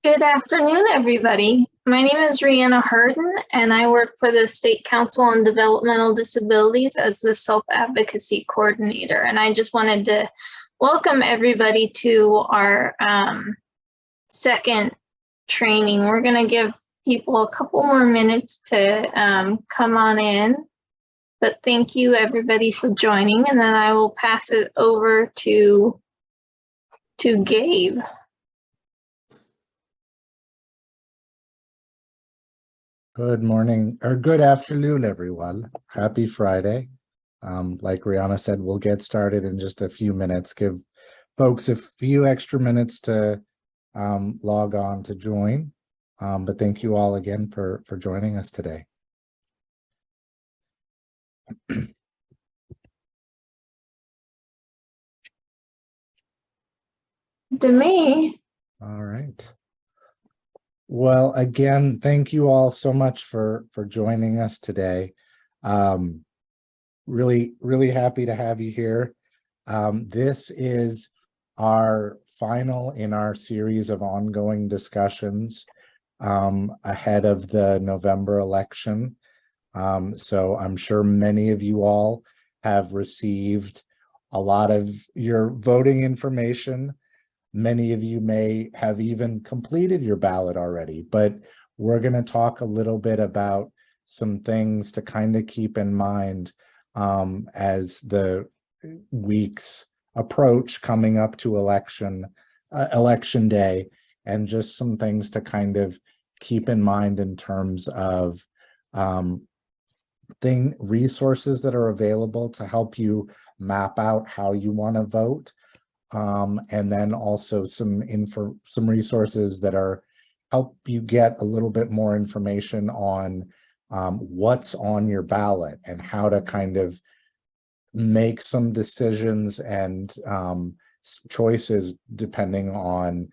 Good afternoon, everybody. My name is Rihanna Harden, and I work for the State Council on Developmental Disabilities as the Self-Advocacy Coordinator. And I just wanted to welcome everybody to our second training. We're going to give people a couple more minutes to come on in. But thank you, everybody, for joining. And then I will pass it over to Gabe. Good morning or good afternoon, everyone. Happy Friday. Like Rihanna said, we'll get started in just a few minutes. Give folks a few extra minutes to log on to join. But thank you all again for joining us today. To me. All right. Well, again, thank you all so much for joining us today. Really happy to have you here. This is our final in our series of ongoing discussions ahead of the November election. So I'm sure many of you all have received a lot of your voting information. Many of you may have even completed your ballot already, but we're going to talk a little bit about some things to kind of keep in mind as the weeks approach coming up to election day, and just some things to kind of keep in mind in terms of resources that are available to help you map out how you want to vote. And then also some resources that help you get a little bit more information on what's on your ballot and how to kind of make some decisions and choices depending on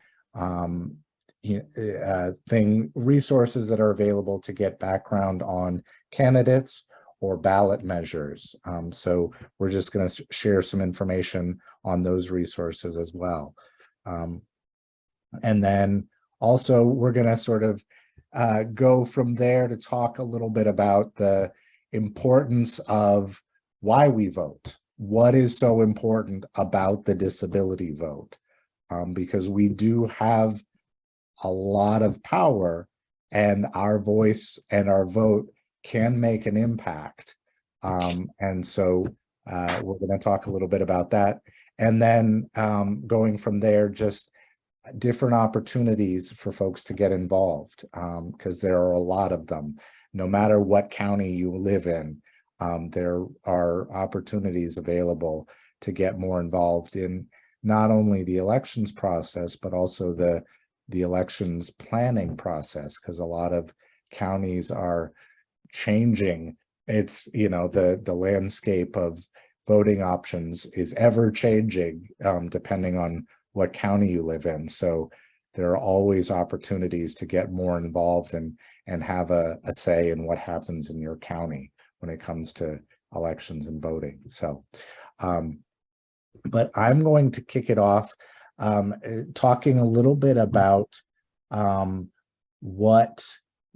resources that are available to get background on candidates or ballot measures. So we're just going to share some information on those resources as well. And then also we're going to sort of go from there to talk a little bit about the importance of why we vote. What is so important about the disability vote? Because we do have a lot of power, and our voice and our vote can make an impact. And so we're going to talk a little bit about that. And then going from there, just different opportunities for folks to get involved, because there are a lot of them. No matter what county you live in, there are opportunities available to get more involved in not only the elections process, but also the elections planning process, because a lot of counties are changing. It's, the landscape of voting options is ever changing depending on what county you live in. So there are always opportunities to get more involved and have a say in what happens in your county when it comes to elections and voting. So, but I'm going to kick it off talking a little bit about what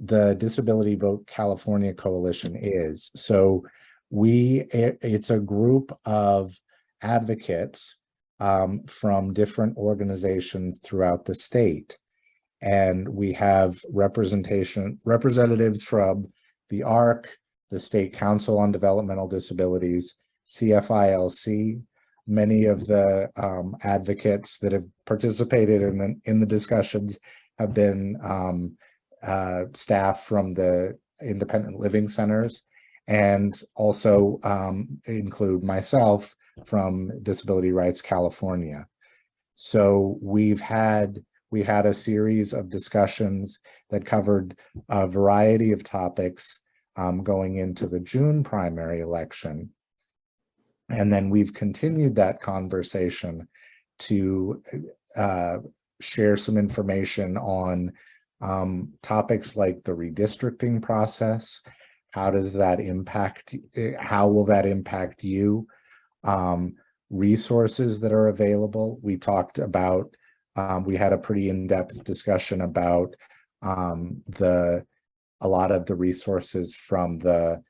the Disability Vote California Coalition is. So it's a group of advocates from different organizations throughout the state. And we have representatives from the ARC, the State Council on Developmental Disabilities, CFILC. Many of the advocates that have participated in the discussions have been staff from the independent living centers, and also include myself from Disability Rights California. So we had a series of discussions that covered a variety of topics going into the June primary election. And then we've continued that conversation to share some information on topics like the redistricting process. How will that impact you? Resources that are available. We talked about we had a pretty in-depth discussion about a lot of the resources from the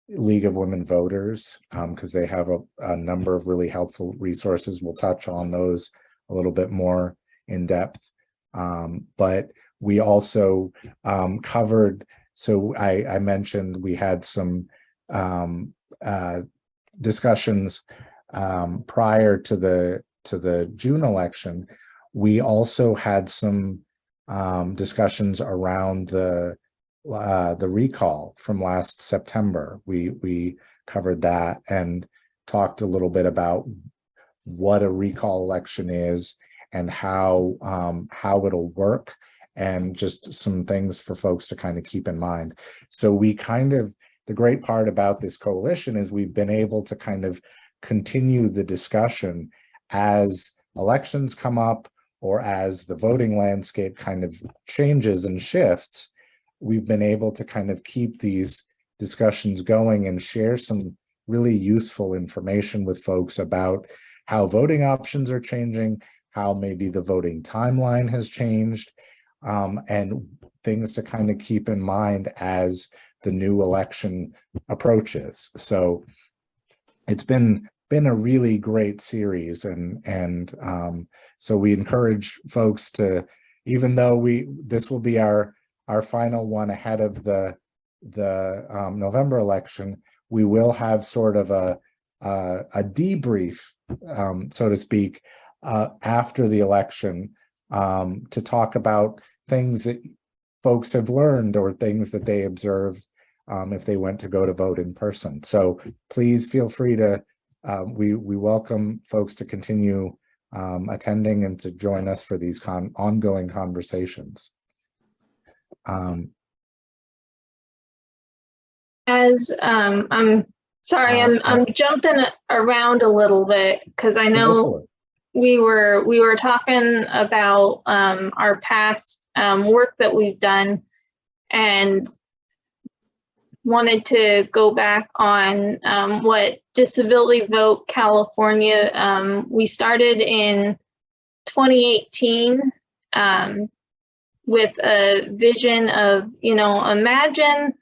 League of Women Voters, because they have a number of really helpful resources. We'll touch on those a little bit more in depth. But we also covered, so I mentioned we had some discussions prior to the June election. We also had some discussions around the recall from last September. We covered that and talked a little bit about what a recall election is and how it'll work, and just some things for folks to kind of keep in mind. So the great part about this coalition is we've been able to kind of continue the discussion as elections come up or as the voting landscape kind of changes and shifts. We've been able to kind of keep these discussions going and share some really useful information with folks about how voting options are changing, how maybe the voting timeline has changed, and things to kind of keep in mind as the new election approaches. So it's been a really great series, and so we encourage folks to, even though this will be our final one ahead of the November election, we will have sort of a debrief, so to speak, after the election, to talk about things that folks have learned or things that they observed if they went to go to vote in person. So please feel free to, we welcome folks to continue attending and to join us for these ongoing conversations. I'm sorry, I'm jumping around a little bit because I know we were talking about our past work that we've done, and wanted to go back on what Disability Vote California. We started in 2018 with a vision of, imagine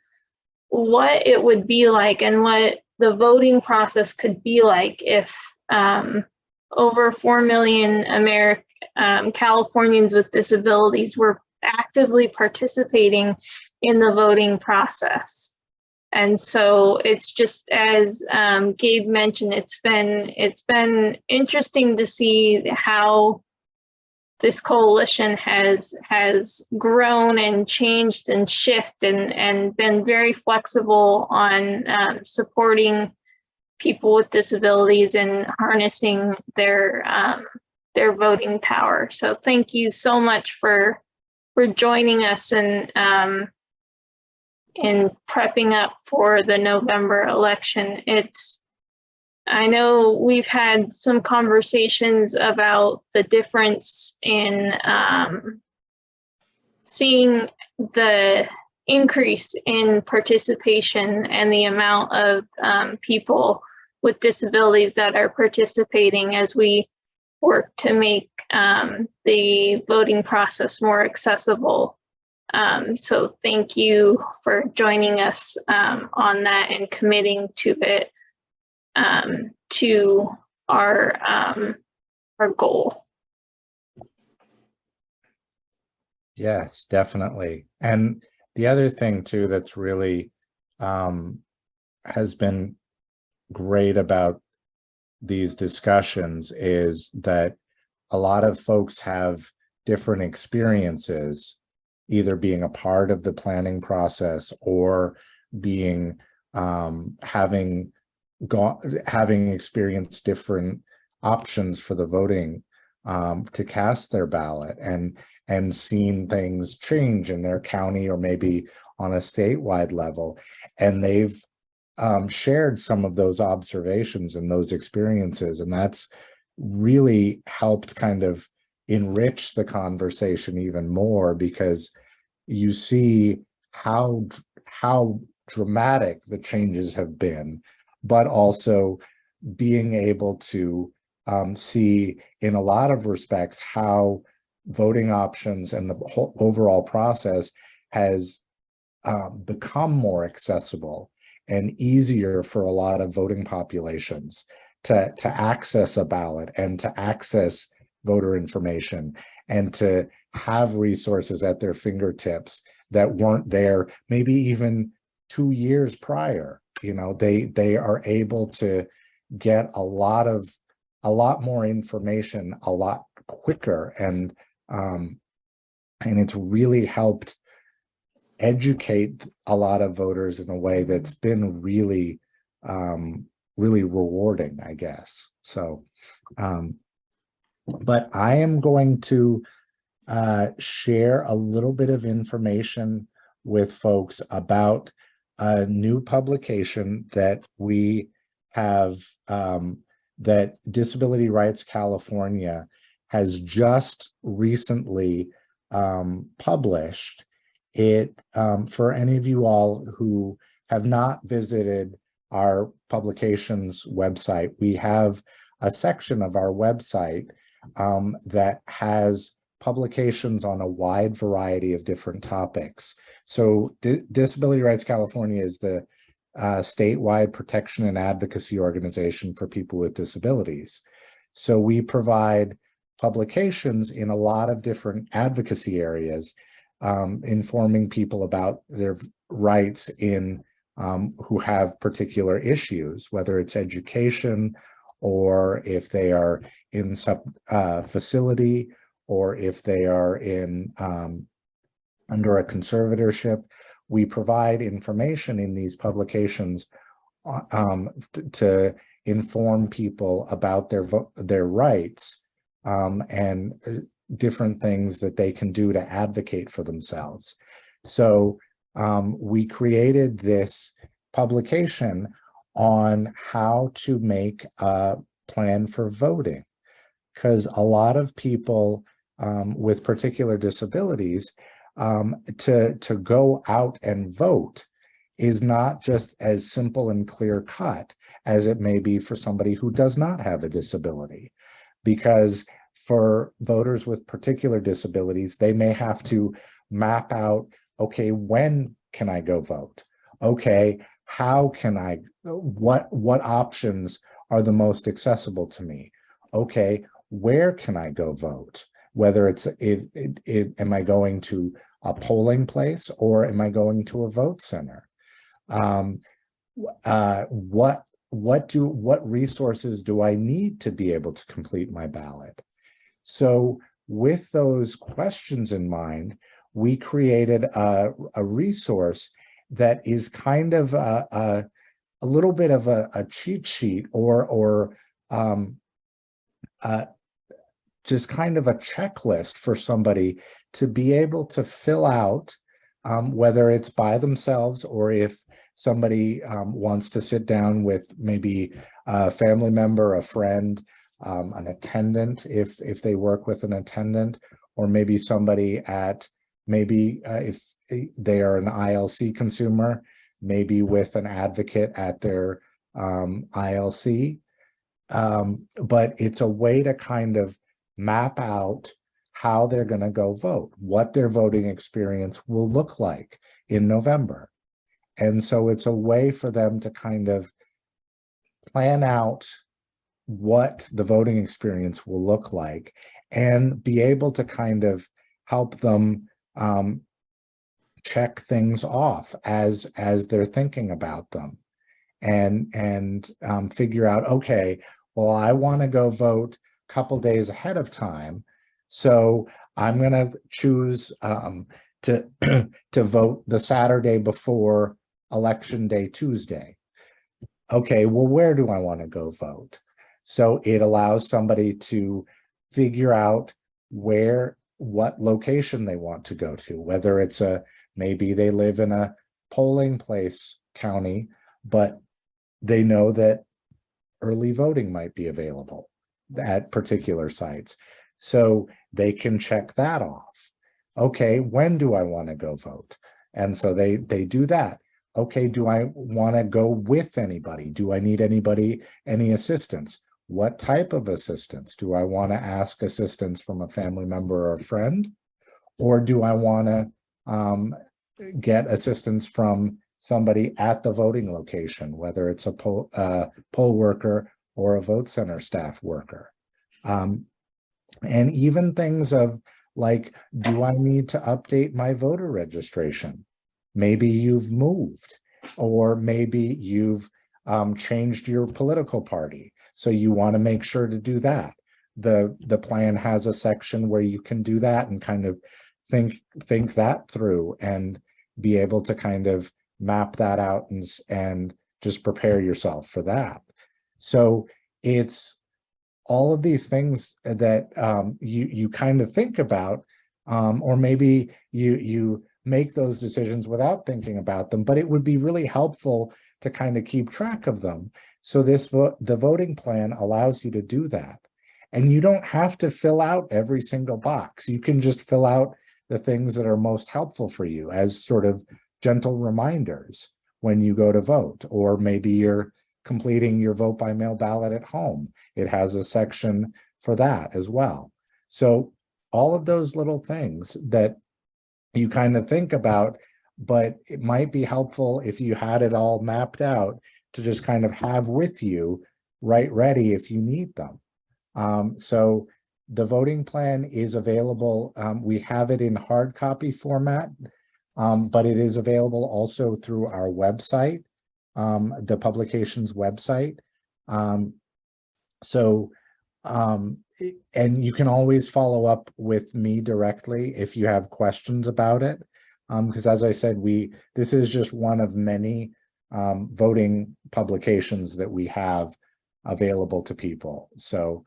what it would be like and what the voting process could be like if over 4 million Californians with disabilities were actively participating in the voting process. And so it's just, as Gabe mentioned, it's been interesting to see how this coalition has grown and changed and shifted and been very flexible on supporting people with disabilities and harnessing their voting power. So thank you so much for joining us and in prepping up for the November election. I know we've had some conversations about the difference in seeing the increase in participation and the amount of people with disabilities that are participating as we work to make the voting process more accessible. So thank you for joining us on that and committing to it, to our goal. Yes, definitely. And the other thing too that's really has been great about these discussions is that a lot of folks have different experiences, either being a part of the planning process or being having experienced different options for the voting to cast their ballot, and seen things change in their county or maybe on a statewide level, and they've shared some of those observations and those experiences, and that's really helped kind of enrich the conversation even more, because you see how dramatic the changes have been, but also being able to see in a lot of respects how voting options and the whole overall process has become more accessible and easier for a lot of voting populations to access a ballot and to access voter information and to have resources at their fingertips that weren't there maybe even 2 years prior. They are able to get a lot more information a lot quicker, and it's really helped educate a lot of voters in a way that's been really really rewarding, I guess. So but I am going to share a little bit of information with folks about a new publication that we have, that Disability Rights California has just recently published. It, for any of you all who have not visited our publications website, we have a section of our website that has publications on a wide variety of different topics. So Disability Rights California is the statewide protection and advocacy organization for people with disabilities. So we provide publications in a lot of different advocacy areas, informing people about their rights in who have particular issues, whether it's education, or if they are in facility, or if they are in under a conservatorship. We provide information in these publications to inform people about their rights and different things that they can do to advocate for themselves. So we created this publication on how to make a plan for voting, because a lot of people with particular disabilities, to go out and vote is not just as simple and clear cut as it may be for somebody who does not have a disability. Because for voters with particular disabilities, they may have to map out, okay, when can I go vote? Okay, how can I, what options are the most accessible to me? Okay, where can I go vote? Whether it's, am I going to a polling place or am I going to a vote center? What resources do I need to be able to complete my ballot? So with those questions in mind, we created a resource that is kind of a little bit of a cheat sheet, or just kind of a checklist for somebody to be able to fill out, whether it's by themselves or if somebody wants to sit down with maybe a family member, a friend, an attendant, if they work with an attendant, or maybe somebody at, if they are an ILC consumer, maybe with an advocate at their ILC. But it's a way to kind of map out how they're going to go vote, what their voting experience will look like in November. And so it's a way for them to kind of plan out what the voting experience will look like and be able to kind of help them check things off as they're thinking about them, and figure out, okay, well, I want to go vote a couple days ahead of time, so I'm going to choose to vote the Saturday before Election Day, Tuesday. Okay, well, where do I want to go vote? So it allows somebody to figure out what location they want to go to, whether it's maybe they live in a polling place county, but they know that early voting might be available at particular sites. So they can check that off. Okay, when do I want to go vote? And so they do that. Okay, do I want to go with anybody? Do I need any assistance? What type of assistance? Do I want to ask assistance from a family member or a friend? Or do I want to get assistance from somebody at the voting location, whether it's a poll worker or a vote center staff worker? And even things of like, do I need to update my voter registration? Maybe you've moved, or maybe you've changed your political party. So you want to make sure to do that. The plan has a section where you can do that and kind of think that through and be able to kind of map that out and just prepare yourself for that. So it's all of these things that you kind of think about, or maybe you make those decisions without thinking about them, but it would be really helpful to kind of keep track of them. So the voting plan allows you to do that. And you don't have to fill out every single box. You can just fill out the things that are most helpful for you as sort of gentle reminders when you go to vote, or maybe you're completing your vote by mail ballot at home. It has a section for that as well. So all of those little things that you kind of think about, but it might be helpful if you had it all mapped out to just kind of have with you right ready if you need them. So the voting plan is available. We have it in hard copy format, but it is available also through our website, the publication's website. And you can always follow up with me directly if you have questions about it. Because as I said, this is just one of many voting publications that we have available to people. So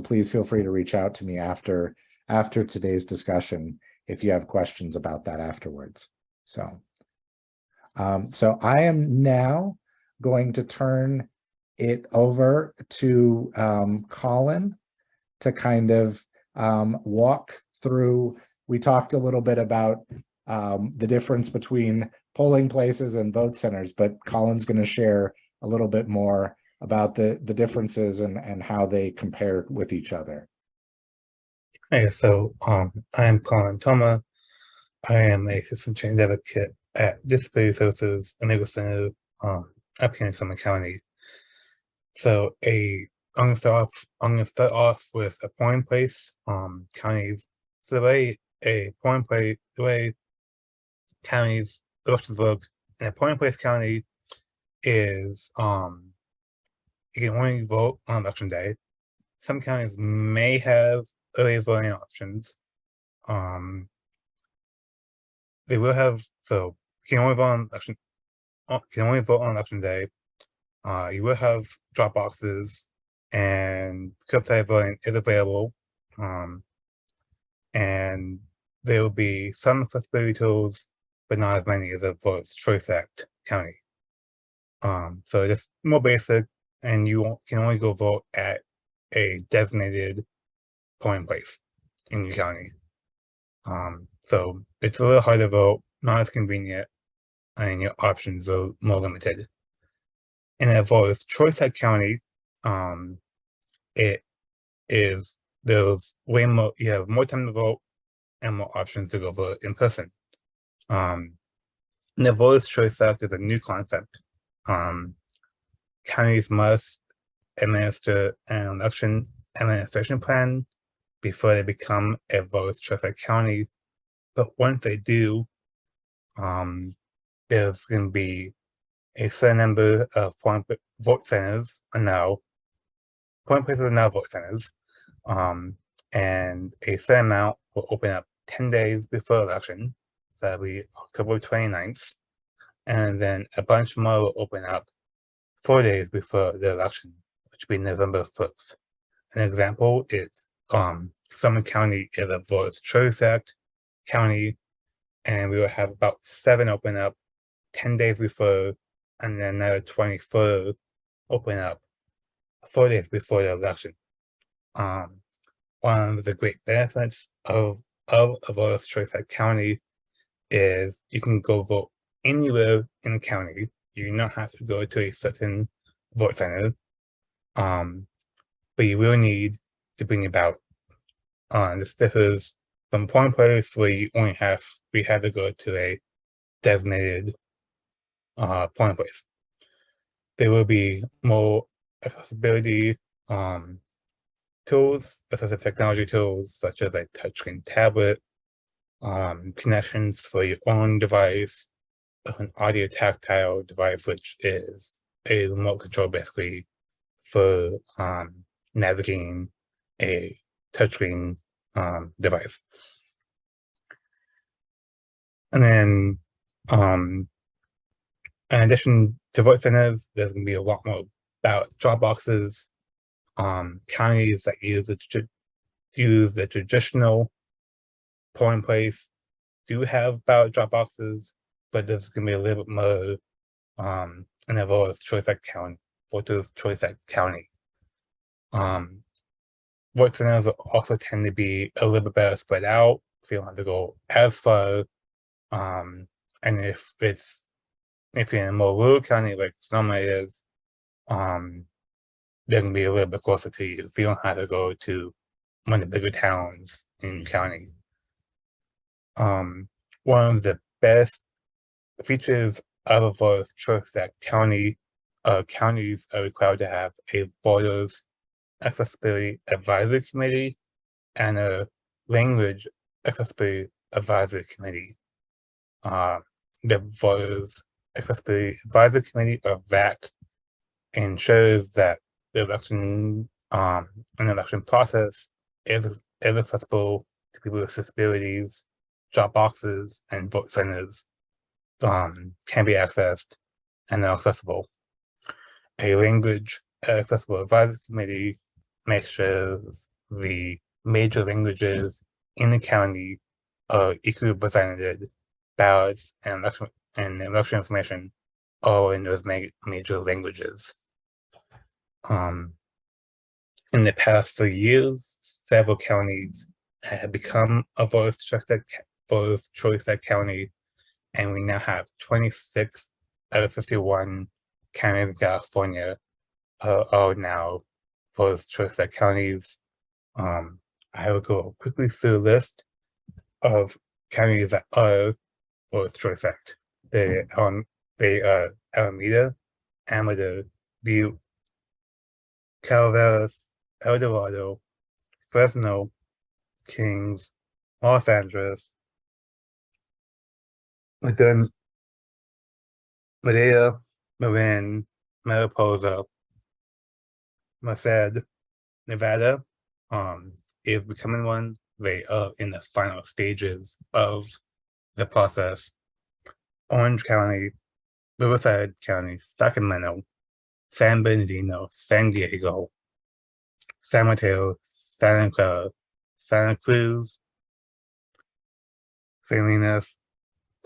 please feel free to reach out to me after today's discussion if you have questions about that afterwards. So I am now going to turn it over to Colin to kind of walk through. We talked a little bit about the difference between polling places and vote centers, but Colin's going to share a little bit more about the differences and how they compare with each other. Hey, so I am Colin Thoma. I am a citizen change advocate at Disability Services and Legal Center up here in Summit County. So I'm gonna start off with a polling place. Counties. So the way counties elections look in a polling place county is you can only vote on election day. Some counties may have early voting options. They will have, so you can only vote on election day. You will have drop boxes, and curbside voting is available. And there will be some accessibility tools, but not as many as a Voters' Choice Act county. So it's more basic, and you can only go vote at a designated polling place in your county. So it's a little hard to vote, not as convenient, and your options are more limited. In a Voters' Choice Act county, there's way more, you have more time to vote and more options to go vote in person. The Voters' Choice Act is a new concept. Counties must administer an election administration plan before they become a Voters' Choice Act county. But once they do, there's going to be a certain number of vote centers are now, polling places are now vote centers, and a certain amount will open up 10 days before election, so that'll be October 29th, and then a bunch more will open up 4 days before the election, which will be November 1st. An example is Summit County is a Voters' Choice Act county, and we will have about 7 open up 10 days before, and then another 24 open up 4 days before the election. One of the great benefits of a Voters' Choice Act county is you can go vote anywhere in the county. You do not have to go to a certain vote center. but you will need to bring your ballot. This differs from polling place where we have to go to a designated polling place. There will be more accessibility tools, assistive technology tools such as a touchscreen tablet, connections for your own device, an audio tactile device, which is a remote control basically for navigating a touchscreen device. And then in addition to vote centers, there's going to be a lot more ballot drop boxes. Counties that use the traditional polling place do have ballot drop boxes, but there's going to be a little bit more in the voters' choice at county. Vote centers also tend to be a little bit better spread out, so you don't have to go as far. And if you're in a more rural county like Sonoma is, they're gonna be a little bit closer to you, so you don't have to go to one of the bigger towns in the county. One of the best features of a voter's choice that counties are required to have a voters accessibility advisory committee and a language accessibility advisory committee. The voters accessibility advisory committee, or VAC, ensures that the election process is accessible to people with disabilities. Drop boxes and vote centers can be accessed and are accessible. A language accessible advisory committee makes sure the major languages in the county are equally represented. Ballots and election information all in those major languages. In the past 3 years, several counties have become a voter's choice county, and we now have 26 out of 51 counties in California are now voter's choice counties. I will go quickly through the list of counties that are voter's choice act. They are Alameda, Amador, Butte, Calaveras, El Dorado, Fresno, Kings, Los Angeles, Medina, Marin, Mariposa, Merced. Nevada is becoming one. They are in the final stages of the process. Orange County, Riverside County, Sacramento, San Bernardino, San Diego, San Mateo, Santa Clara, Santa Cruz, Salinas,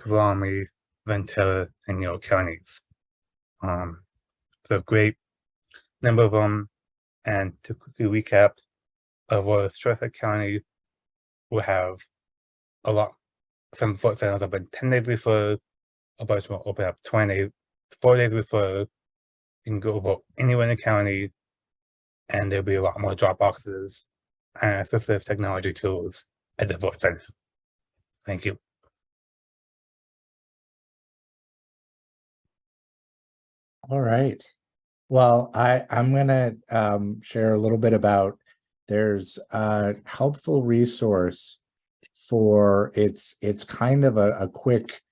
Tuolumne, Ventura, and Yolo counties. So great number of them. And to quickly recap, Aurora Stratford County will have a lot. Some vote centers open 10 days before, a bunch will open up 4 days before. You can go vote anywhere in the county, and there'll be a lot more drop boxes and assistive technology tools at the vote center. Thank you. All right. Well, I'm gonna share a little bit about, there's a helpful resource for, it's kind of a quick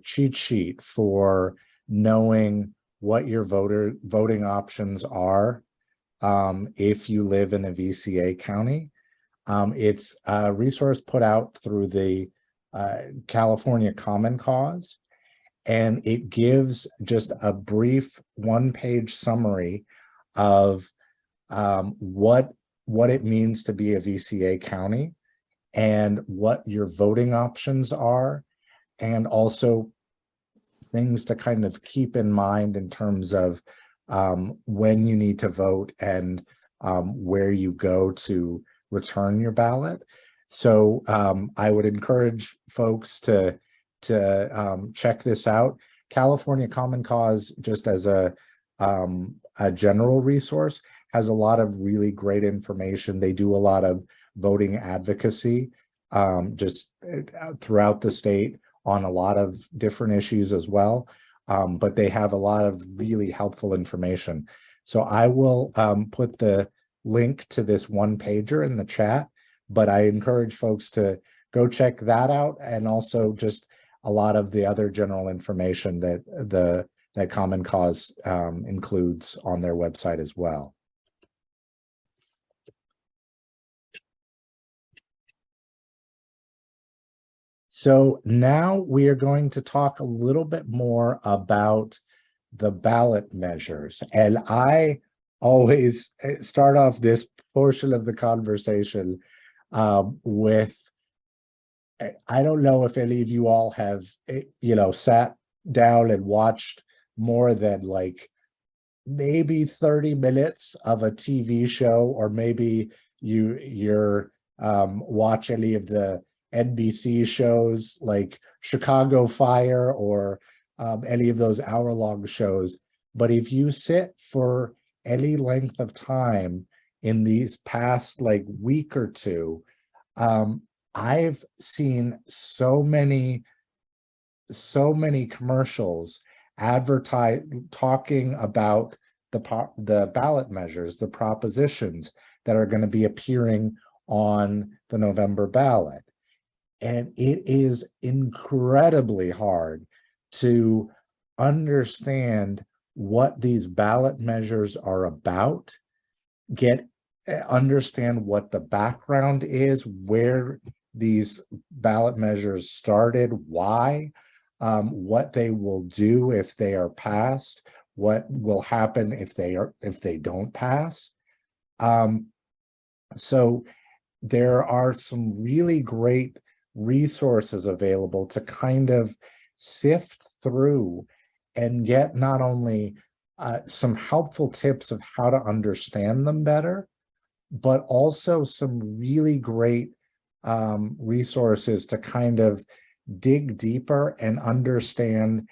cheat sheet for knowing what your voting options are if you live in a VCA county. It's a resource put out through the California Common Cause, and it gives just a brief 1-page summary of what it means to be a VCA county and what your voting options are, and also things to kind of keep in mind in terms of when you need to vote and where you go to return your ballot. So I would encourage folks to check this out. California Common Cause, just as a a general resource, has a lot of really great information. They do a lot of voting advocacy just throughout the state on a lot of different issues as well. But they have a lot of really helpful information. So I will put the link to this one pager in the chat, but I encourage folks to go check that out, and also just a lot of the other general information that Common Cause includes on their website as well. So now we are going to talk a little bit more about the ballot measures. And I always start off this portion of the conversation with, I don't know if any of you all have, sat down and watched more than like maybe 30 minutes of a TV show, or maybe you're watch any of the NBC shows like Chicago Fire, or any of those hour-long shows. But if you sit for any length of time in these past like week or two, I've seen so many commercials talking about the ballot measures, the propositions that are going to be appearing on the November ballot. And it is incredibly hard to understand what these ballot measures are about, understand what the background is, where these ballot measures started, why, what they will do if they are passed, what will happen if they don't pass. So there are some really great resources available to kind of sift through and get not only some helpful tips of how to understand them better, but also some really great resources to kind of dig deeper and understand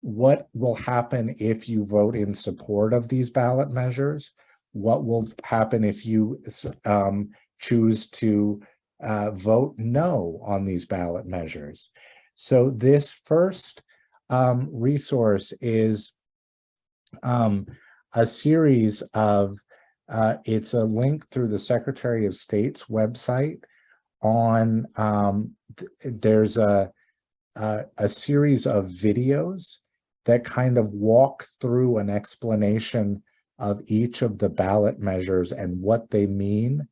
what will happen if you vote in support of these ballot measures, what will happen if you choose to vote no on these ballot measures. So this first resource is a series of, it's a link through the Secretary of State's website on, there's a series of videos that kind of walk through an explanation of each of the ballot measures and what they mean,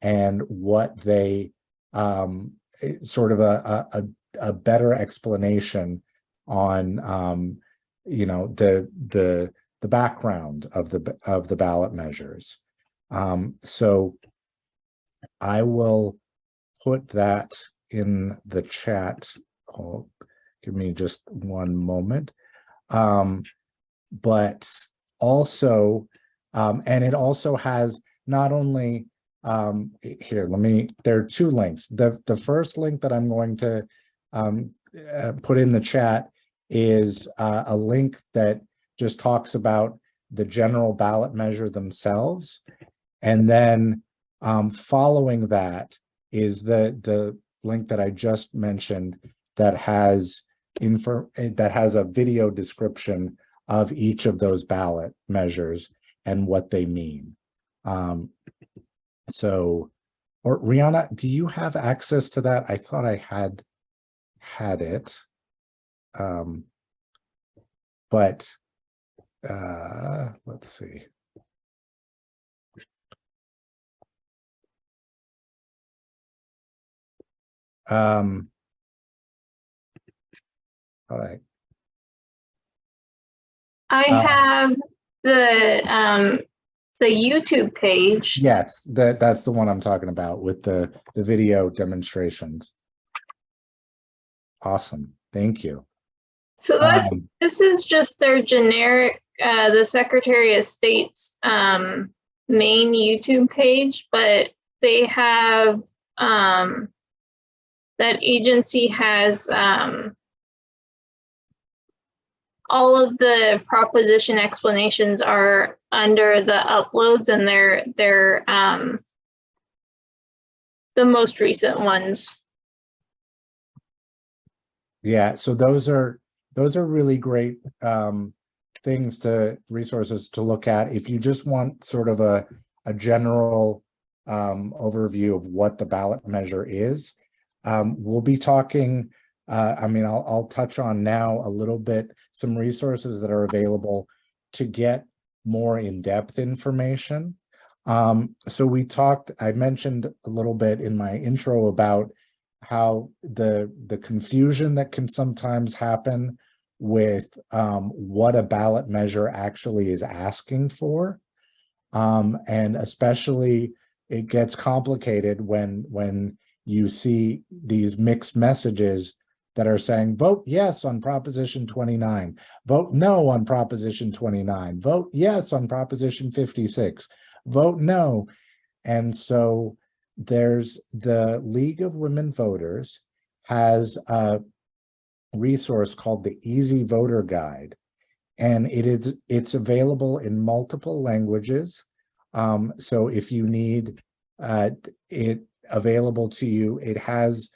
and what they sort of a better explanation on the background of the ballot measures. So I will put that in the chat. Oh, give me just one moment. But also, and it also has not only here, there are two links. The first link that I'm going to put in the chat is a link that just talks about the general ballot measure themselves. And then following that is the link that I just mentioned that has a video description of each of those ballot measures and what they mean. So, or Rihanna, do you have access to that? I thought I had it. But let's see. All right. I have the YouTube page. Yes, that's the one I'm talking about with the video demonstrations. Awesome, thank you. So this is just their generic, the Secretary of State's main YouTube page, but they have that agency has all of the proposition explanations are under the uploads, and they're the most recent ones. Yeah, so those are really great resources to look at if you just want sort of a general overview of what the ballot measure is. We'll be talking, I'll touch on now a little bit some resources that are available to get more in-depth information. So I mentioned a little bit in my intro about how the confusion that can sometimes happen with what a ballot measure actually is asking for. And especially it gets complicated when you see these mixed messages that are saying, vote yes on Proposition 29, vote no on Proposition 29, vote yes on Proposition 56, vote no. And so there's the League of Women Voters has a resource called the Easy Voter Guide, and it's available in multiple languages. So if you need it available to you, it has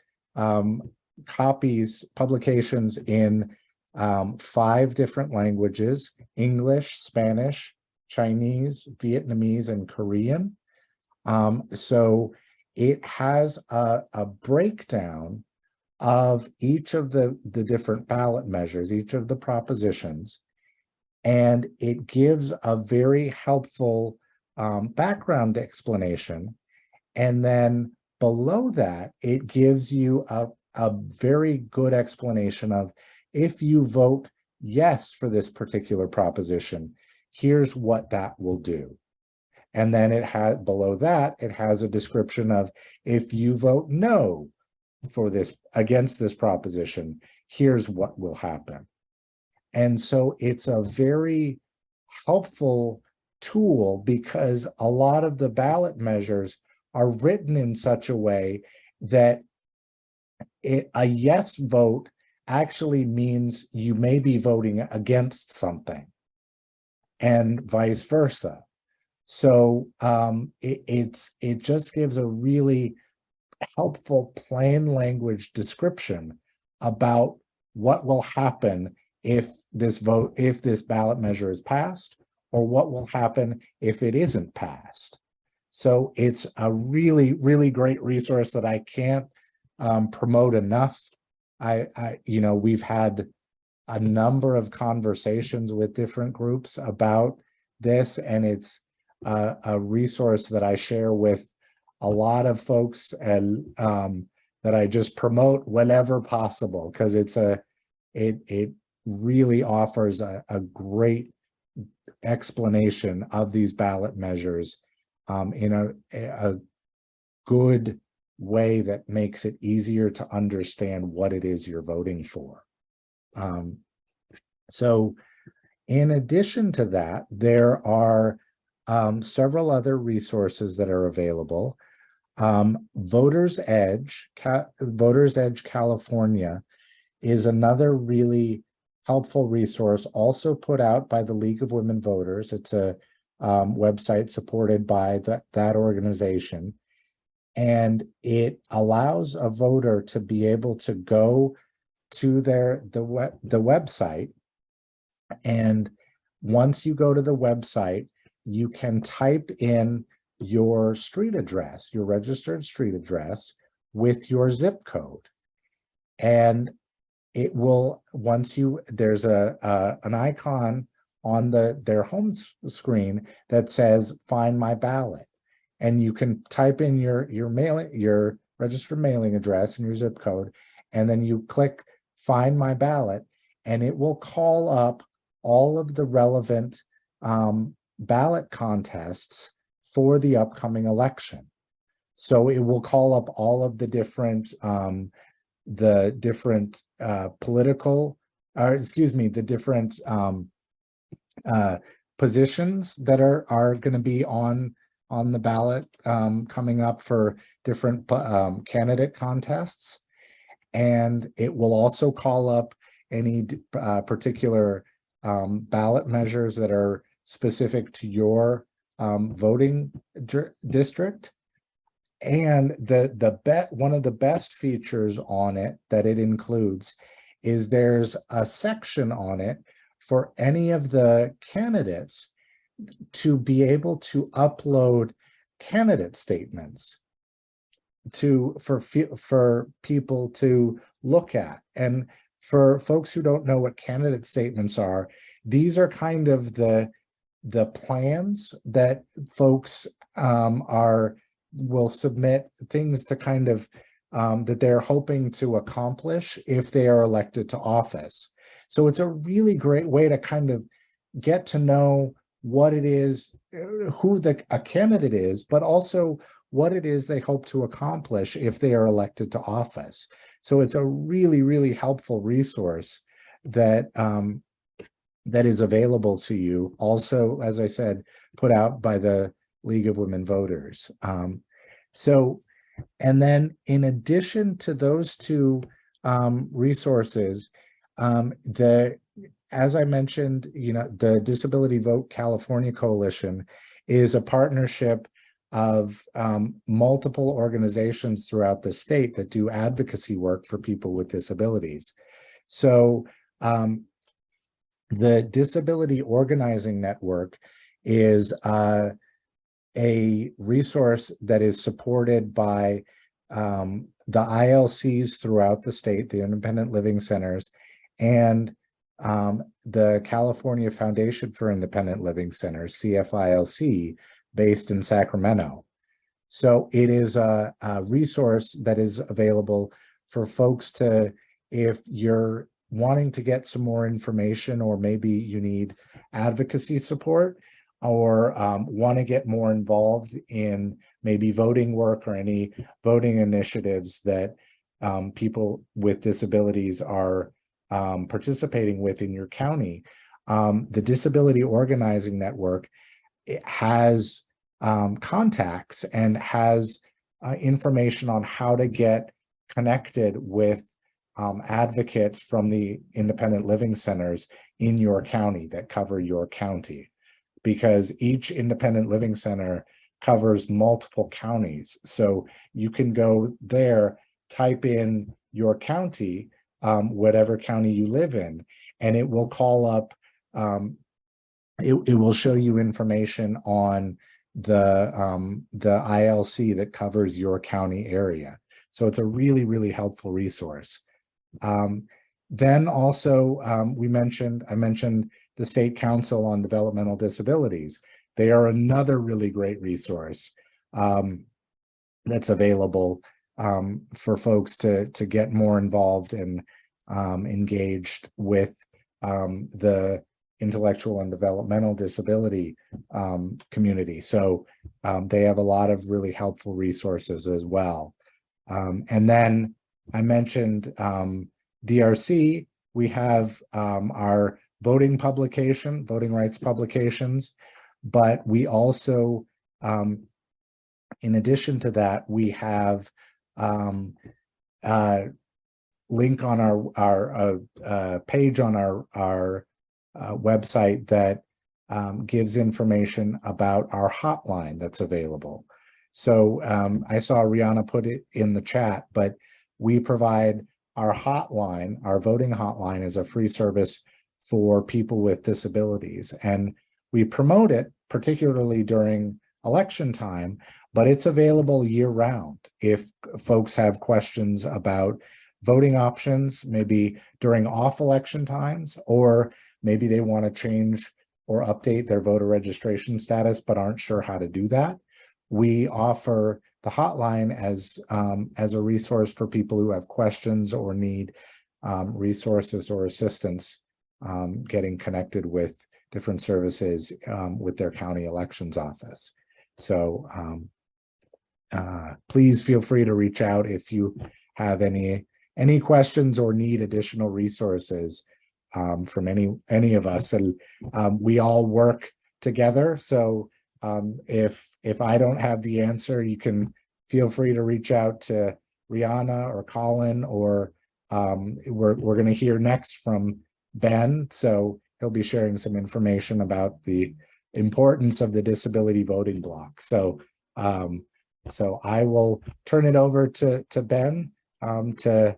publications in 5 different languages: English, Spanish, Chinese, Vietnamese, and Korean. So it has a breakdown of each of the different ballot measures, each of the propositions, and it gives a very helpful background explanation. And then below that, it gives you a very good explanation of, if you vote yes for this particular proposition, here's what that will do. And then below that, it has a description of, if you vote no for against this proposition, here's what will happen. And so it's a very helpful tool, because a lot of the ballot measures are written in such a way that a yes vote actually means you may be voting against something, and vice versa. So it just gives a really helpful plain language description about what will happen if this ballot measure is passed, or what will happen if it isn't passed. So it's a really, really great resource that I can't promote enough. We've had a number of conversations with different groups about this, and it's a resource that I share with a lot of folks, and that I just promote whenever possible, because it really offers a great explanation of these ballot measures in a good way that makes it easier to understand what it is you're voting for. So in addition to that, there are several other resources that are available. Voters Edge California is another really helpful resource, also put out by the League of Women Voters. It's a website supported by that organization, and it allows a voter to be able to go to the website, and once you go to the website, you can type in your street address, your registered street address, with your zip code. And it will, there's an icon on their home screen that says "Find my ballot," and you can type in your registered mailing address and your zip code, and then you click "Find my ballot," and it will call up all of the relevant ballot contests for the upcoming election. So it will call up all of the different positions that are going to be on the ballot coming up for different candidate contests. And it will also call up any particular ballot measures that are specific to your voting district. And one of the best features on it that it includes is there's a section on it for any of the candidates to be able to upload candidate statements for people to look at. And for folks who don't know what candidate statements are, these are kind of the plans that folks will submit, things to kind of that they're hoping to accomplish if they are elected to office. So it's a really great way to kind of get to know what it is, who a candidate is, but also what it is they hope to accomplish if they are elected to office. So it's a really, really helpful resource that that is available to you. Also, as I said, put out by the League of Women Voters. And then in addition to those two resources, as I mentioned, the Disability Vote California Coalition is a partnership of multiple organizations throughout the state that do advocacy work for people with disabilities. So the Disability Organizing Network is a resource that is supported by the ILCs throughout the state, the Independent Living Centers, and the California Foundation for Independent Living Centers, CFILC, based in Sacramento. So it is a resource that is available for folks to, if you're wanting to get some more information, or maybe you need advocacy support, or want to get more involved in maybe voting work or any voting initiatives that people with disabilities are participating with in your county. The Disability Organizing Network, it has contacts and has information on how to get connected with advocates from the independent living centers in your county that cover your county, because each independent living center covers multiple counties. So you can go there, type in your county, whatever county you live in, and it will call up, it will show you information on the ILC that covers your county area. So it's a really, really helpful resource. Then also, I mentioned the State Council on Developmental Disabilities. They are another really great resource that's available for folks to get more involved and engaged with the intellectual and developmental disability community. So they have a lot of really helpful resources as well. And then I mentioned DRC. We have our voting rights publications, but we also, in addition to that, we have link on our page on our website that gives information about our hotline that's available. So I saw Rihanna put it in the chat, but we provide our hotline, our voting hotline, is a free service for people with disabilities. And we promote it particularly during election time, but it's available year round. If folks have questions about voting options, maybe during off election times, or maybe they want to change or update their voter registration status, but aren't sure how to do that, we offer the hotline as a resource for people who have questions or need resources or assistance getting connected with different services with their county elections office. So please feel free to reach out if you have any questions or need additional resources from any of us. And we all work together. So if I don't have the answer, you can feel free to reach out to Rihanna or Colin, or we're going to hear next from Ben. So he'll be sharing some information about the importance of the disability voting block. So I will turn it over to Ben to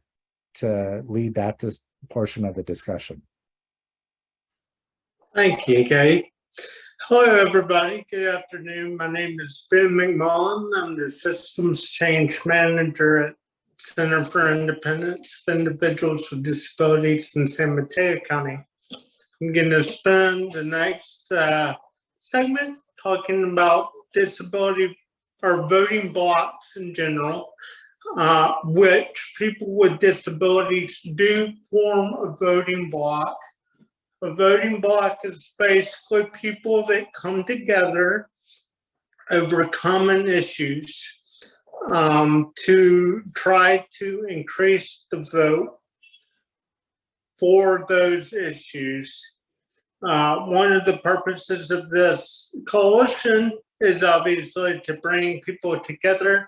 lead that portion of the discussion. Thank you, Kate. Hello, everybody. Good afternoon. My name is Ben McMullen. I'm the Systems Change Manager at Center for Independence of Individuals with Disabilities in San Mateo County. I'm going to spend the next segment talking about disability or voting blocks in general, which people with disabilities do form a voting block. A voting block is basically people that come together over common issues to try to increase the vote for those issues. One of the purposes of this coalition is obviously to bring people together,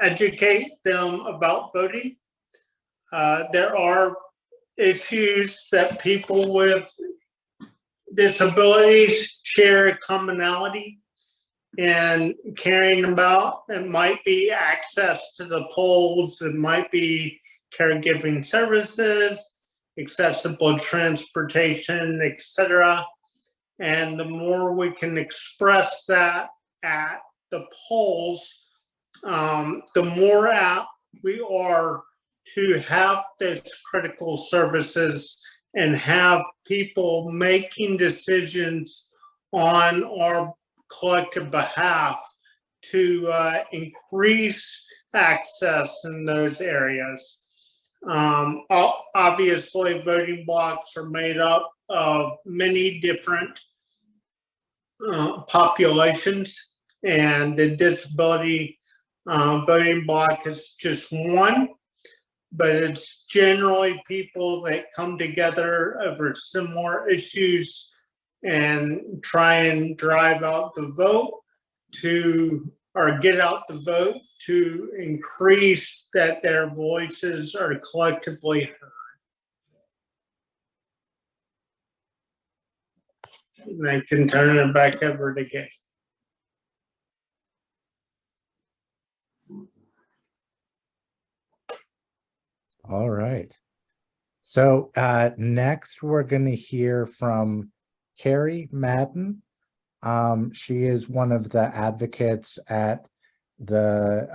educate them about voting. There are issues that people with disabilities share a commonality in caring about. It might be access to the polls, it might be caregiving services, accessible transportation, etc. And the more we can express that at the polls, the more apt we are to have those critical services and have people making decisions on our collective behalf to increase access in those areas. Obviously, voting blocks are made up of many different populations, and the disability voting block is just one, but it's generally people that come together over similar issues and try and drive out the vote or get out the vote to increase that their voices are collectively heard. And I can turn it back over to Gabe. All right. So next we're going to hear from Carrie Madden. She is one of the advocates at the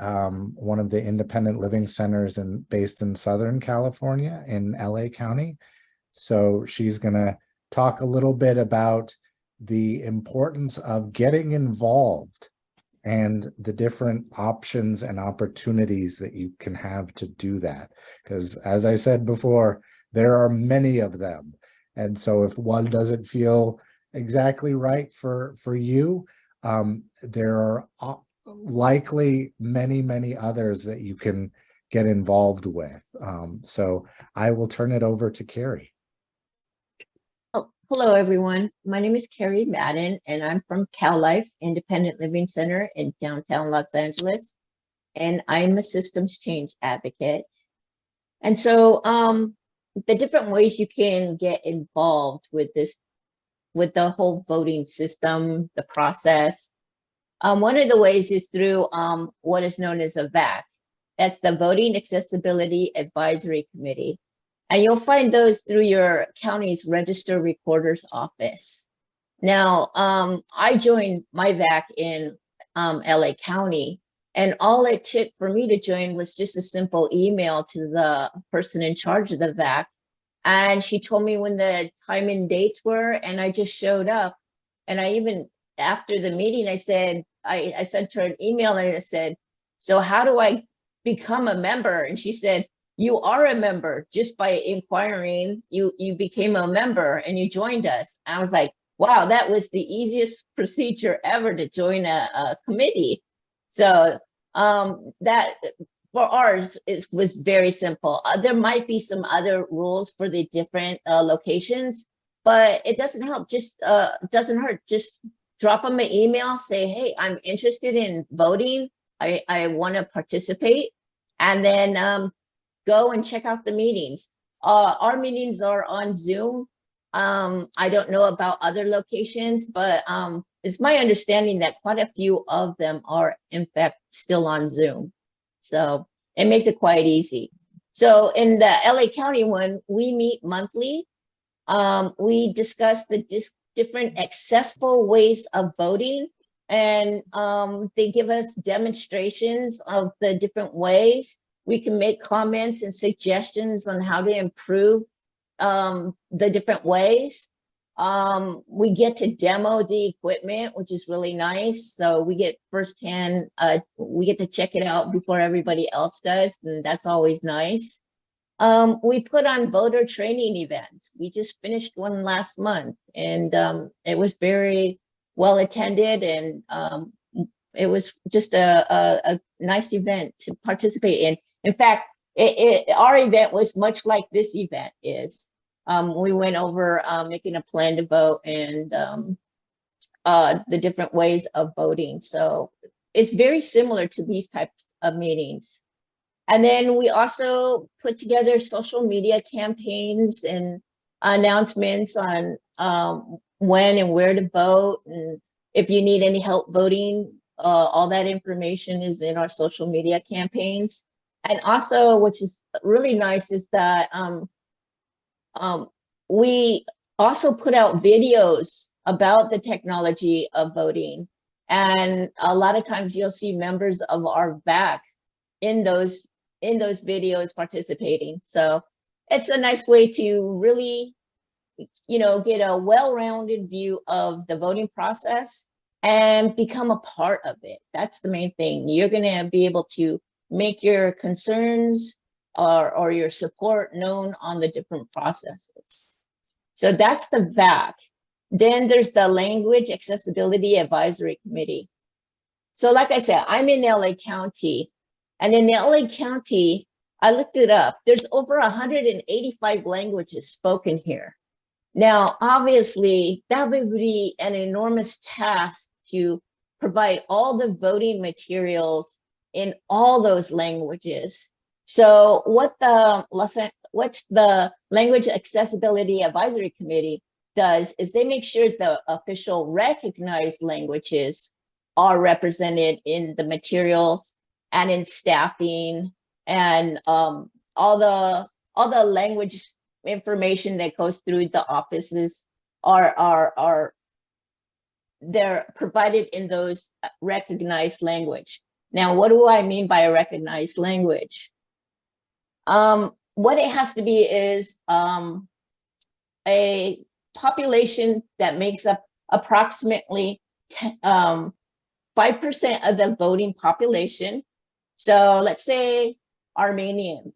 one of the independent living centers based in Southern California in LA County. So she's going to talk a little bit about the importance of getting involved and the different options and opportunities that you can have to do that. Because as I said before, there are many of them. And so if one doesn't feel exactly right for you, there are likely many others that you can get involved with. So I will turn it over to Carrie. Hello, everyone. My name is Carrie Madden, and I'm from CalLife Independent Living Center in downtown Los Angeles, and I'm a systems change advocate. And so the different ways you can get involved with the whole voting system, the process. One of the ways is through what is known as a VAC. That's the Voting Accessibility Advisory Committee. And you'll find those through your county's register recorder's office. Now, I joined my VAC in LA County, and all it took for me to join was just a simple email to the person in charge of the VAC. And she told me when the time and dates were, and I just showed up. And I even, after the meeting, I said, I sent her an email and I said, so how do I become a member? And she said, you are a member. Just by inquiring, you became a member and you joined us. I was like, wow, that was the easiest procedure ever to join a committee. So that for ours was very simple. There might be some other rules for the different locations, but it doesn't help. Just doesn't hurt. Just drop them an email, say, hey, I'm interested in voting. I want to participate. And then go and check out the meetings. Our meetings are on Zoom. I don't know about other locations, but it's my understanding that quite a few of them are in fact still on Zoom. So it makes it quite easy. So in the LA County one, we meet monthly. We discuss the different accessible ways of voting, and they give us demonstrations of the different ways. We can make comments and suggestions on how to improve the different ways. We get to demo the equipment, which is really nice. So we get firsthand, we get to check it out before everybody else does, and that's always nice. We put on voter training events. We just finished one last month, and it was very well attended, and it was just a nice event to participate in. In fact, our event was much like this event is. We went over making a plan to vote and the different ways of voting. So it's very similar to these types of meetings. And then we also put together social media campaigns and announcements on when and where to vote. And if you need any help voting, all that information is in our social media campaigns. And also, which is really nice, is that we also put out videos about the technology of voting. And a lot of times you'll see members of our VAC in those videos participating. So it's a nice way to really, get a well-rounded view of the voting process and become a part of it. That's the main thing. You're gonna be able to make your concerns or your support known on the different processes. So that's the VAC. Then there's the Language Accessibility Advisory Committee. So like I said, I'm in LA County, and in LA County, I looked it up. There's over 185 languages spoken here. Now, obviously, that would be an enormous task to provide all the voting materials in all those languages. So what the Language Accessibility Advisory Committee does is they make sure the official recognized languages are represented in the materials and in staffing, and all the language information that goes through the offices they're provided in those recognized language. Now, what do I mean by a recognized language? What it has to be is a population that makes up approximately 5% of the voting population. So let's say Armenian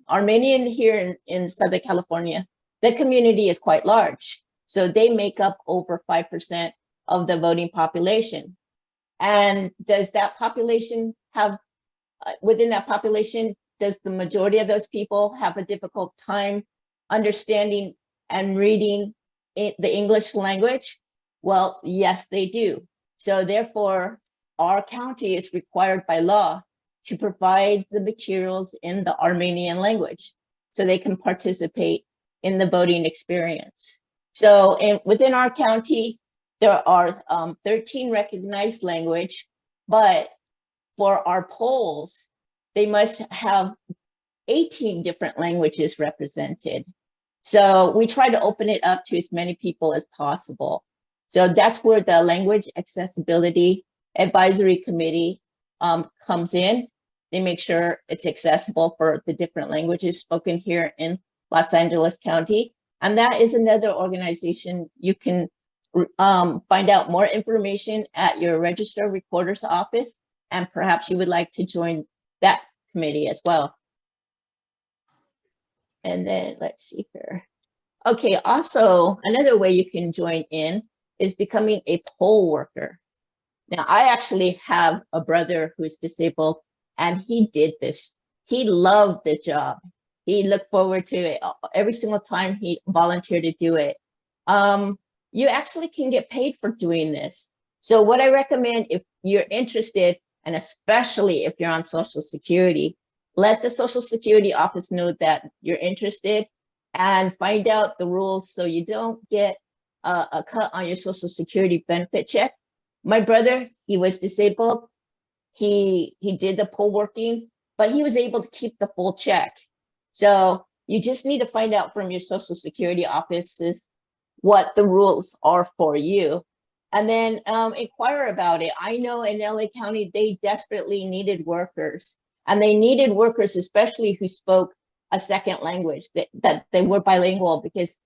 here in Southern California, the community is quite large. So they make up over 5% of the voting population. And does that population have, within that population, does the majority of those people have a difficult time understanding and reading the English language? Well, yes, they do. So therefore, our county is required by law to provide the materials in the Armenian language so they can participate in the voting experience. So within our county, there are 13 recognized language, but for our polls, they must have 18 different languages represented. So we try to open it up to as many people as possible. So that's where the Language Accessibility Advisory Committee comes in. They make sure it's accessible for the different languages spoken here in Los Angeles County. And that is another organization. You can find out more information at your Register Recorder's office, and perhaps you would like to join that committee as well. And then let's see here. Okay, also another way you can join in is becoming a poll worker. Now, I actually have a brother who's disabled, and he did this. He loved the job. He looked forward to it every single time he volunteered to do it. You actually can get paid for doing this. So what I recommend, if you're interested, and especially if you're on Social Security, let the Social Security office know that you're interested and find out the rules so you don't get a cut on your Social Security benefit check. My brother, he was disabled. He did the poll working, but he was able to keep the full check. So you just need to find out from your Social Security offices what the rules are for you, and then inquire about it. I know in LA County, they desperately needed workers, and they needed workers, especially who spoke a second language, that they were bilingual, because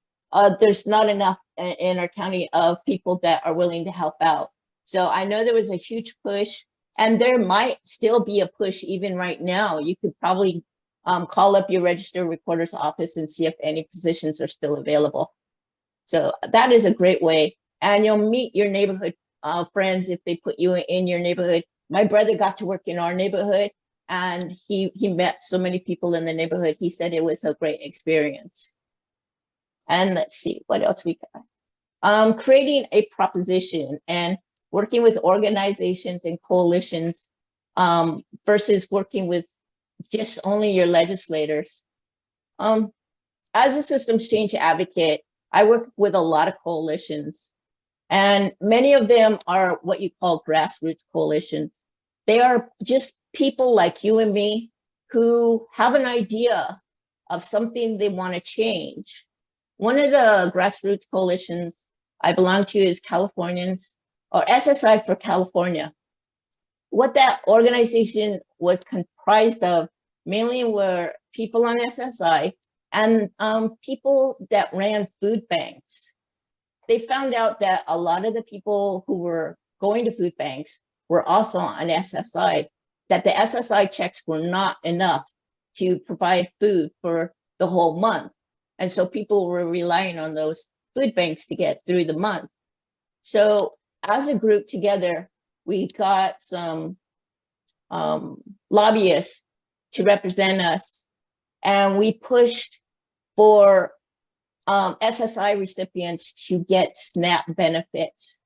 there's not enough in our county of people that are willing to help out. So I know there was a huge push, and there might still be a push even right now. You could probably call up your registered recorder's office and see if any positions are still available. So that is a great way. And you'll meet your neighborhood friends if they put you in your neighborhood. My brother got to work in our neighborhood, and he met so many people in the neighborhood. He said it was a great experience. And let's see, what else we got? Creating a proposition and working with organizations and coalitions versus working with just only your legislators. As a systems change advocate, I work with a lot of coalitions, and many of them are what you call grassroots coalitions. They are just people like you and me who have an idea of something they want to change. One of the grassroots coalitions I belong to is Californians, or SSI for California. What that organization was comprised of mainly were people on SSI and people that ran food banks. They found out that a lot of the people who were going to food banks were also on SSI, that the SSI checks were not enough to provide food for the whole month. And so people were relying on those food banks to get through the month. So as a group together, we got some lobbyists to represent us, and we pushed for SSI recipients to get SNAP benefits.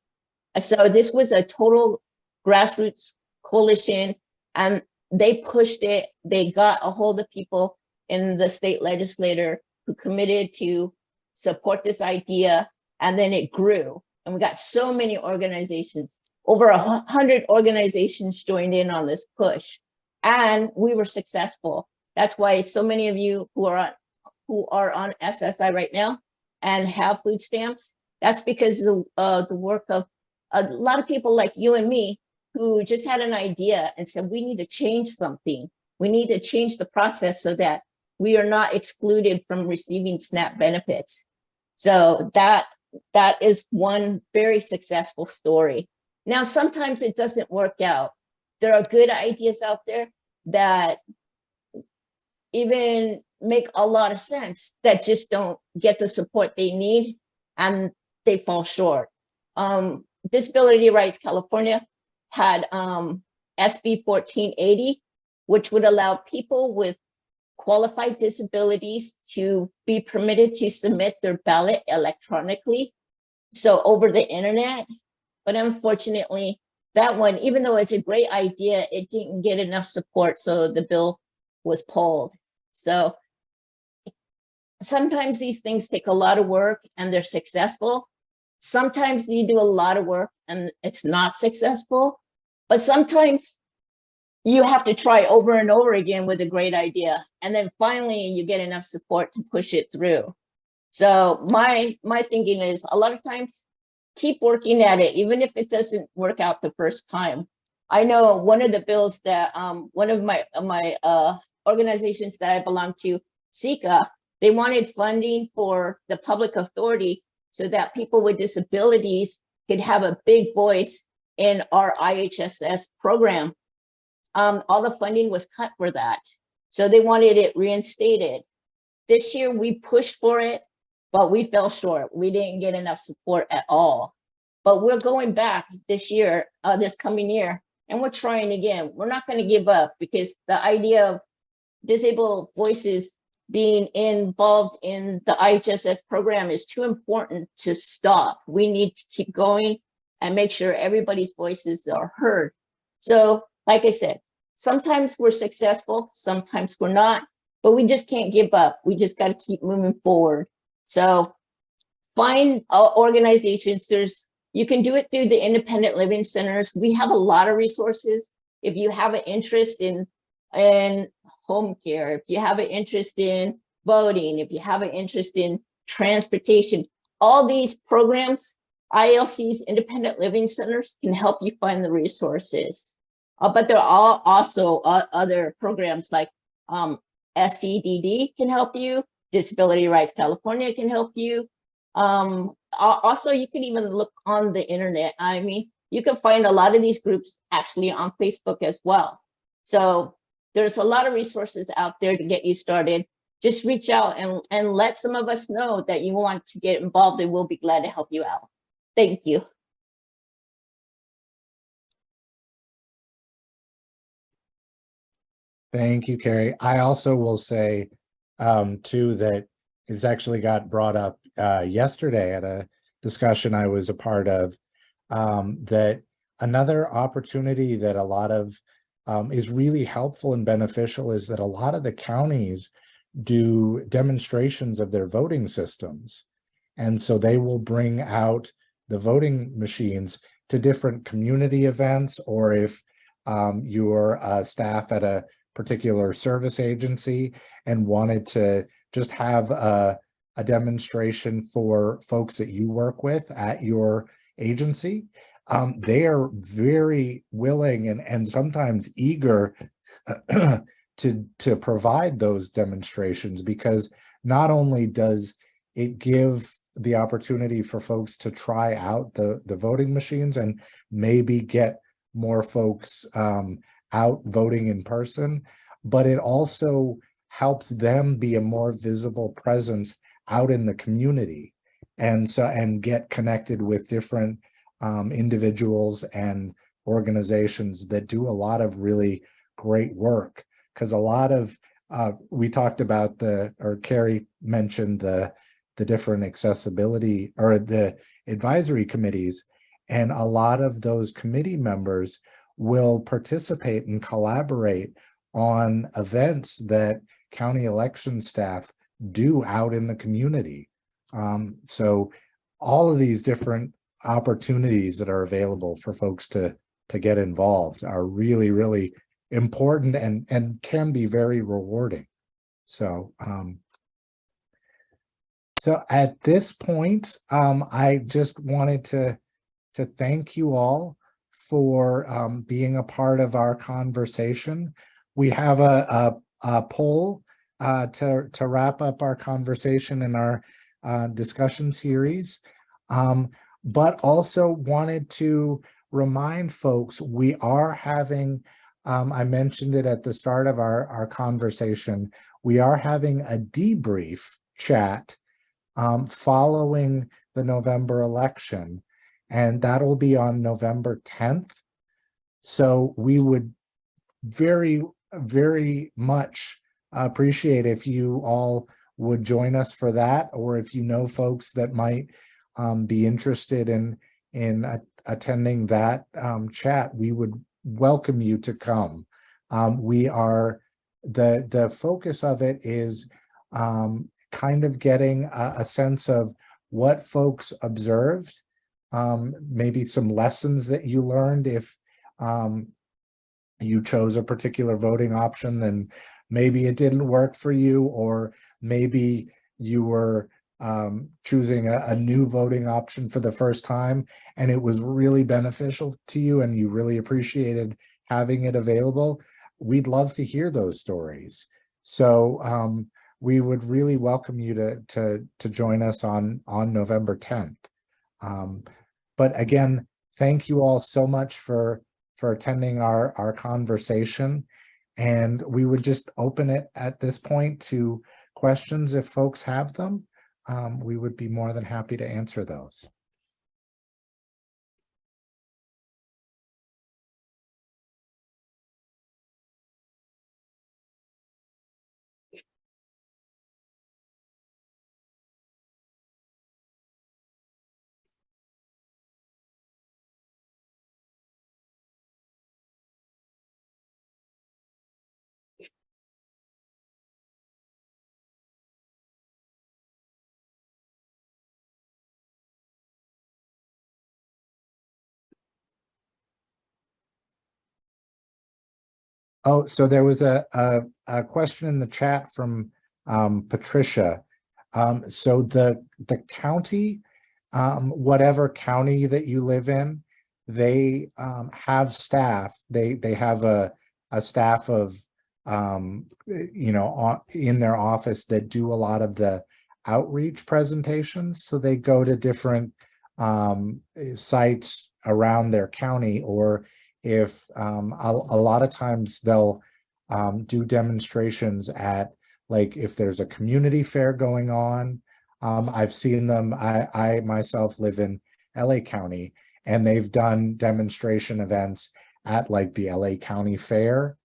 So this was a total grassroots coalition, and they pushed it. They got a hold of people in the state legislature who committed to support this idea, and then it grew. And we got so many organizations, over 100 organizations joined in on this push, and we were successful. That's why so many of you who are on SSI right now and have food stamps, that's because of the work of a lot of people like you and me who just had an idea and said, we need to change something. We need to change the process so that we are not excluded from receiving SNAP benefits. So that is one very successful story. Now, sometimes it doesn't work out. There are good ideas out there that even make a lot of sense that just don't get the support they need, and they fall short. Disability Rights California had SB 1480, which would allow people with qualified disabilities to be permitted to submit their ballot electronically, so over the internet. But unfortunately, that one, even though it's a great idea, it didn't get enough support, so the bill was pulled. So sometimes these things take a lot of work and they're successful. Sometimes you do a lot of work and it's not successful, but sometimes you have to try over and over again with a great idea, and then finally you get enough support to push it through. So my thinking is, a lot of times, keep working at it, even if it doesn't work out the first time. I know one of the bills that one of my organizations that I belong to, SICA, they wanted funding for the public authority so that people with disabilities could have a big voice in our IHSS program. All the funding was cut for that, so they wanted it reinstated. This year we pushed for it, but we fell short. We didn't get enough support at all. But we're going back this year, this coming year, and we're trying again. We're not going to give up, because the idea of disabled voices being involved in the IHSS program is too important to stop. We need to keep going and make sure everybody's voices are heard. So, like I said, sometimes we're successful, sometimes we're not, but we just can't give up. We just got to keep moving forward. So find organizations. You can do it through the independent living centers. We have a lot of resources. If you have an interest in home care, if you have an interest in voting, if you have an interest in transportation, all these programs, ILC's independent living centers can help you find the resources. But there are also other programs like SCDD can help you, Disability Rights California can help you. Also, you can even look on the internet. I mean, you can find a lot of these groups actually on Facebook as well. So there's a lot of resources out there to get you started. Just reach out and let some of us know that you want to get involved, and we'll be glad to help you out. Thank you. Thank you, Carrie. I also will say, too, that it's actually got brought up yesterday at a discussion I was a part of, that another opportunity that a lot of is really helpful and beneficial is that a lot of the counties do demonstrations of their voting systems. And so they will bring out the voting machines to different community events, or if you're staff at a particular service agency and wanted to just have a demonstration for folks that you work with at your agency, they are very willing and sometimes eager to provide those demonstrations, because not only does it give the opportunity for folks to try out the voting machines and maybe get more folks out voting in person, but it also helps them be a more visible presence out in the community, and get connected with different individuals and organizations that do a lot of really great work. Because a lot of we talked about or Carrie mentioned the different accessibility or the advisory committees, and a lot of those committee members will participate and collaborate on events that county election staff do out in the community. So all of these different opportunities that are available for folks to get involved are really, really important and can be very rewarding. So so at this point, I just wanted to thank you all for being a part of our conversation. We have a poll to wrap up our conversation in our discussion series, but also wanted to remind folks we are having, I mentioned it at the start of our conversation, we are having a debrief chat following the November election, and that'll be on November 10th. So we would very, very much appreciate if you all would join us for that, or if you know folks that might be interested in attending that chat, we would welcome you to come. We are, the focus of it is kind of getting a sense of what folks observed, maybe some lessons that you learned if you chose a particular voting option and maybe it didn't work for you, or maybe you were choosing a new voting option for the first time and it was really beneficial to you and you really appreciated having it available. We'd love to hear those stories. So we would really welcome you to join us on November 10th. But again, thank you all so much for attending our conversation. And we would just open it at this point to questions if folks have them. We would be more than happy to answer those. Oh, so there was a question in the chat from Patricia. So the county, whatever county that you live in, they have staff. They have a staff of in their office that do a lot of the outreach presentations. So they go to different sites around their county, or if a lot of times they'll do demonstrations at, like, if there's a community fair going on. I've seen them. I myself live in LA County, and they've done demonstration events at like the LA County Fair,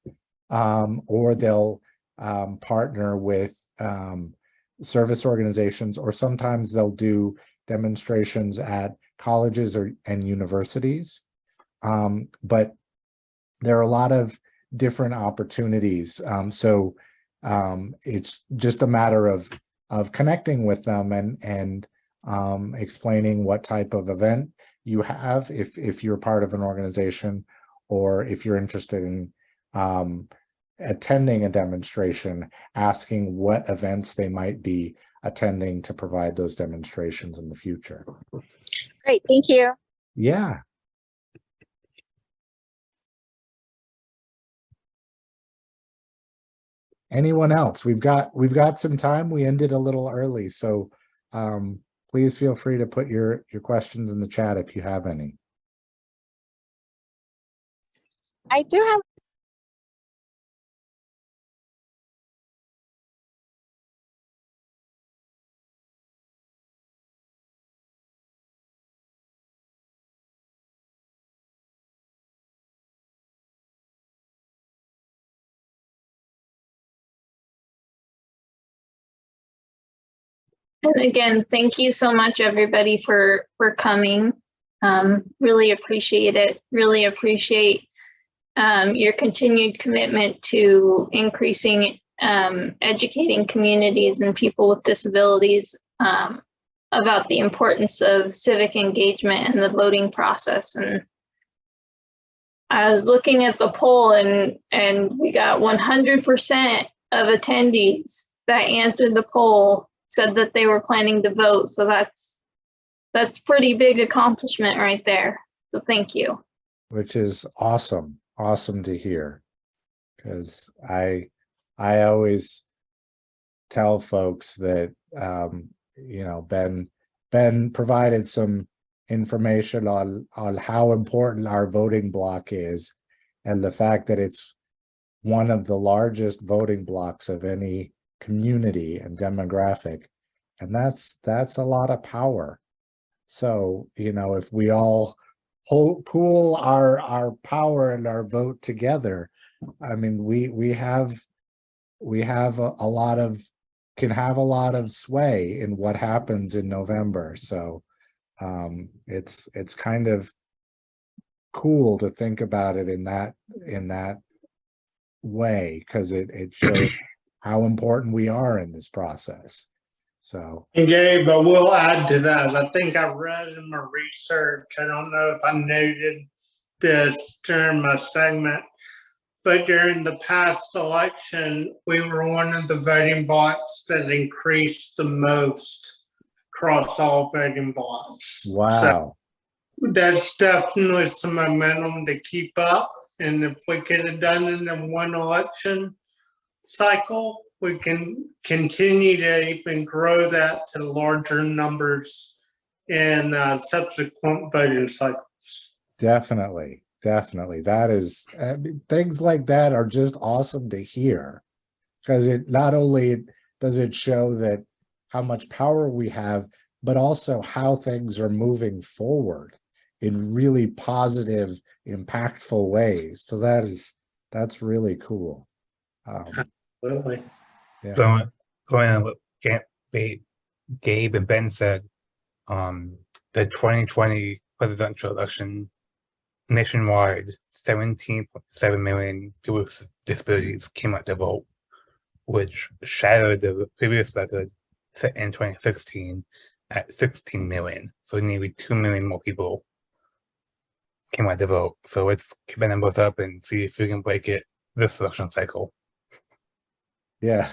or they'll partner with service organizations, or sometimes they'll do demonstrations at colleges and universities. But there are a lot of different opportunities. So it's just a matter of connecting with them and explaining what type of event you have, if you're part of an organization, or if you're interested in attending a demonstration, asking what events they might be attending to provide those demonstrations in the future. Great, thank you. Yeah. Anyone else? We've got some time. We ended a little early, so please feel free to put your questions in the chat if you have any. I do have. And again, thank you so much, everybody, for coming. Really appreciate it. Really appreciate your continued commitment to increasing, educating communities and people with disabilities about the importance of civic engagement and the voting process. And I was looking at the poll, and we got 100% of attendees that answered the poll said that they were planning to vote. So that's pretty big accomplishment right there. So thank you. Which is awesome. Awesome to hear, because I always tell folks that Ben provided some information on how important our voting bloc is, and the fact that it's one of the largest voting blocks of any community and demographic, and that's a lot of power. So if we all pool our power and our vote together, I mean, we have a lot of sway in what happens in November. So it's kind of cool to think about it in that way, because it shows how important we are in this process. So, and Gabe, I will add to that. I think I read in my research, I don't know if I noted this during my segment, but during the past election, we were one of the voting blocks that increased the most across all voting blocks. Wow. So that's definitely some momentum to keep up. And if we could have done it in one election cycle, we can continue to even grow that to larger numbers in subsequent voting cycles. Definitely. That is, things like that are just awesome to hear, because it not only does it show that how much power we have, but also how things are moving forward in really positive, impactful ways. So that's really cool. Absolutely. Yeah. Going on what Gabe and Ben said, the 2020 presidential election nationwide, 17.7 million people with disabilities came out to vote, which shattered the previous record set in 2016 at 16 million. So nearly 2 million more people came out to vote. So let's keep the numbers up and see if we can break it this election cycle. Yeah.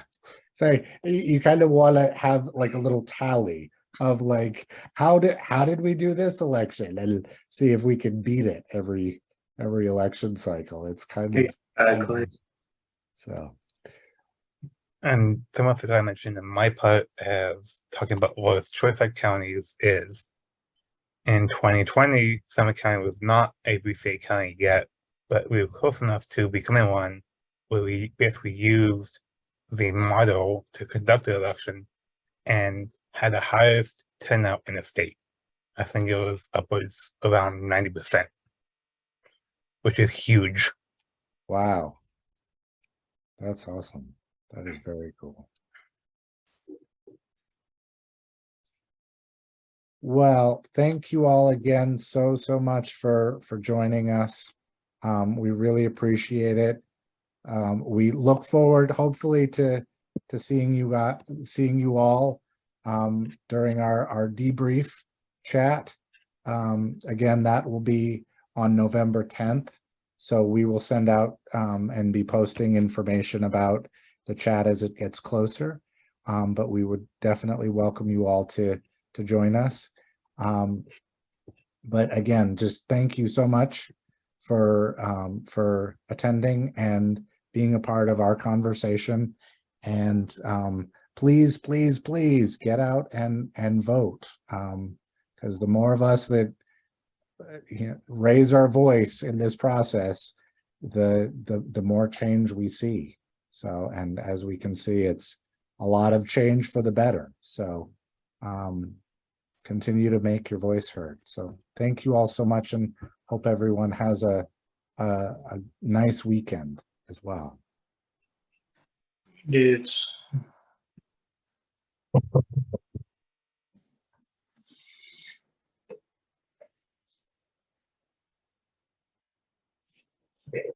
Sorry, you kind of want to have like a little tally of like how did we do this election and see if we can beat it every election cycle. It's kind of Exactly. so. And some of the I mentioned in my part of talking about what choice-like counties is. In 2020, Summit County was not a blue state county yet, but we were close enough to becoming one where we basically used the model to conduct the election and had the highest turnout in the state. I think it was upwards around 90%, which is huge. Wow. That's awesome. That is very cool. Well, thank you all again so much for joining us. We really appreciate it. We look forward hopefully to seeing you all during our debrief chat. Again, that will be on November 10th. So we will send out and be posting information about the chat as it gets closer. But we would definitely welcome you all to join us. But again, just thank you so much for attending and being a part of our conversation. And please get out and vote, because the more of us that raise our voice in this process, the more change we see. So, and as we can see, it's a lot of change for the better. So continue to make your voice heard. So thank you all so much, and hope everyone has a nice weekend as well. It's